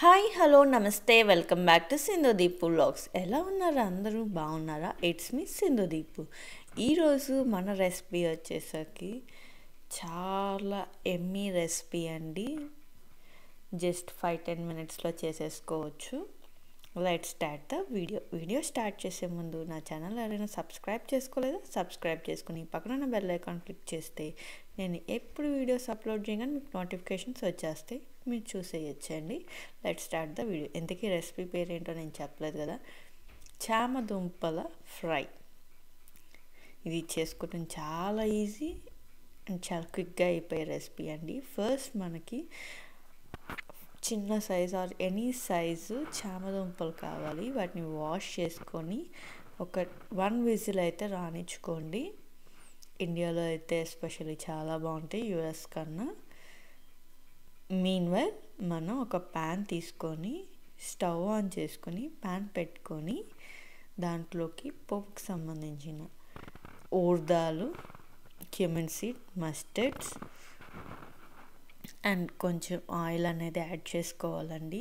Hi hello నమస్తే welcome back to Sindhudeepu vlogs. ఎలా ఉన్నారు? అందరూ బాగున్నారా? It's me Sindhudeepu. ఈరోజు మన రెసిపీ వచ్చేసరికి చాలా ఎమ్మీ రెసిపీ అండి. జస్ట్ 5-10 మినిట్స్లో చేసేసుకోవచ్చు. Let's start the video start చేసే ముందు నా ఛానల్ ఎవరైనా సబ్స్క్రైబ్ చేసుకోలేదా? సబ్స్క్రైబ్ చేసుకుని పక్కన బెల్ ఐకాన్ క్లిక్ చేస్తే నేను ఎప్పుడు వీడియోస్ అప్లోడ్ చేయగానే మీకు నోటిఫికేషన్స్ వచ్చేస్తాయి, మీరు చూసేయచ్చండి. Let's start the video. ఇంతకీ రెసిపీ పేరు ఏంటో నేను చెప్పలేదు కదా, చామదుంపల ఫ్రై. ఇది చేసుకోవడం చాలా ఈజీ అండ్ చాలా క్విక్గా అయిపోయే రెసిపీ అండి. ఫస్ట్ మనకి చిన్న సైజు ఆర్ ఎనీ సైజు చామదుంపలు కావాలి. వాటిని వాష్ చేసుకొని ఒక 1 విజిల్ అయితే రానిచ్చుకోండి. ఇండియాలో అయితే ఎస్పెషల్లీ చాలా బాగుంటాయి యూఎస్ కన్నా. మీన్వైల్ మనం ఒక ప్యాన్ తీసుకొని స్టవ్ ఆన్ చేసుకొని ప్యాన్ పెట్టుకొని దాంట్లోకి పప్పుకి సంబంధించిన ఊర్దాలు, క్యూమిన్ సీడ్, మస్టర్డ్స్ అండ్ కొంచెం ఆయిల్ అనేది యాడ్ చేసుకోవాలండి.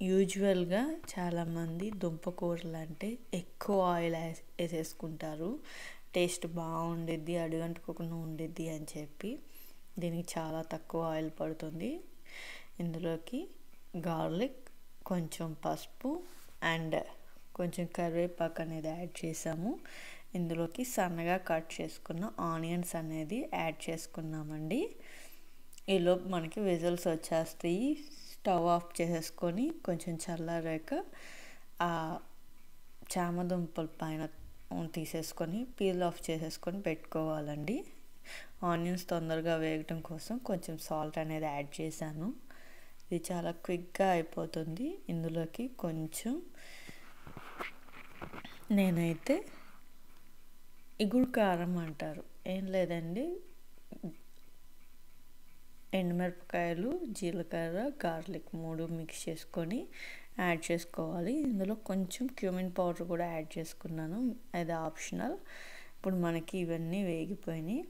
యూజువల్గా చాలామంది దుంపకూరలు అంటే ఎక్కువ ఆయిల్ వేసేసుకుంటారు, టేస్ట్ బాగుండిద్ది, అడుగంటుకోకుండా ఉండిద్ది అని చెప్పి. దీనికి చాలా తక్కువ ఆయిల్ పడుతుంది. ఇందులోకి గార్లిక్, కొంచెం పసుపు అండ్ కొంచెం కరివేపాకు అనేది యాడ్ చేసాము. ఇందులోకి సన్నగా కట్ చేసుకున్న ఆనియన్స్ అనేది యాడ్ చేసుకున్నామండి. ఈలోపు మనకి విజిల్స్ వచ్చేస్తాయి. స్టవ్ ఆఫ్ చేసేసుకొని కొంచెం చల్లారాక ఆ చామదుంపల పైన తీసేసుకొని పీల్ ఆఫ్ చేసేసుకొని పెట్టుకోవాలండి. ఆనియన్స్ తొందరగా వేగటం కోసం కొంచెం సాల్ట్ అనేది యాడ్ చేశాను. ఇది చాలా క్విక్గా అయిపోతుంది. ఇందులోకి కొంచెం నేనైతే ఇగురు కారం అంటారు, ఏం లేదండి, ఎండుమిరపకాయలు, జీలకర్ర, గార్లిక్ 3 మిక్స్ చేసుకొని యాడ్ చేసుకోవాలి. ఇందులో కొంచెం క్యూమిన్ పౌడర్ కూడా యాడ్ చేసుకున్నాను, అది ఆప్షనల్. ఇప్పుడు మనకి ఇవన్నీ వేగిపోయినాయి.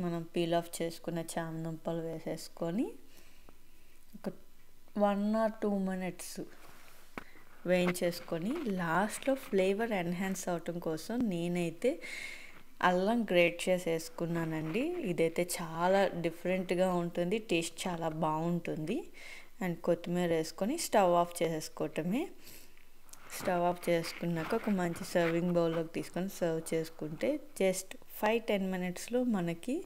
మనం పీల్ ఆఫ్ చేసుకున్న చామదుంపలు వేసేసుకొని ఒక 1 or 2 మినిట్స్ వేయించేసుకొని లాస్ట్లో ఫ్లేవర్ ఎన్హాన్స్ అవటం కోసం నేనైతే అల్లం గ్రేట్ చేసి వేసుకున్నానండి. ఇదైతే చాలా డిఫరెంట్గా ఉంటుంది, టేస్ట్ చాలా బాగుంటుంది. అండ్ కొత్తిమీర వేసుకొని స్టవ్ ఆఫ్ చేసేసుకోవటమే. స్టవ్ ఆఫ్ చేసుకున్నాక ఒక మంచి సర్వింగ్ బౌల్లోకి తీసుకొని సర్వ్ చేసుకుంటే జస్ట్ 5-10 మినిట్స్లో మనకి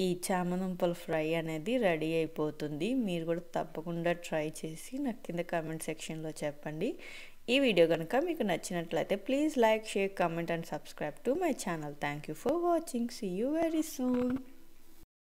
ఈ చామదుంపల ఫ్రై అనేది రెడీ అయిపోతుంది. మీరు కూడా తప్పకుండా ట్రై చేసి నాకు కింద కామెంట్ సెక్షన్లో చెప్పండి. ఈ వీడియో కనుక మీకు నచ్చినట్లయితే please like, share, comment and subscribe to my channel. Thank you for watching. See you very soon.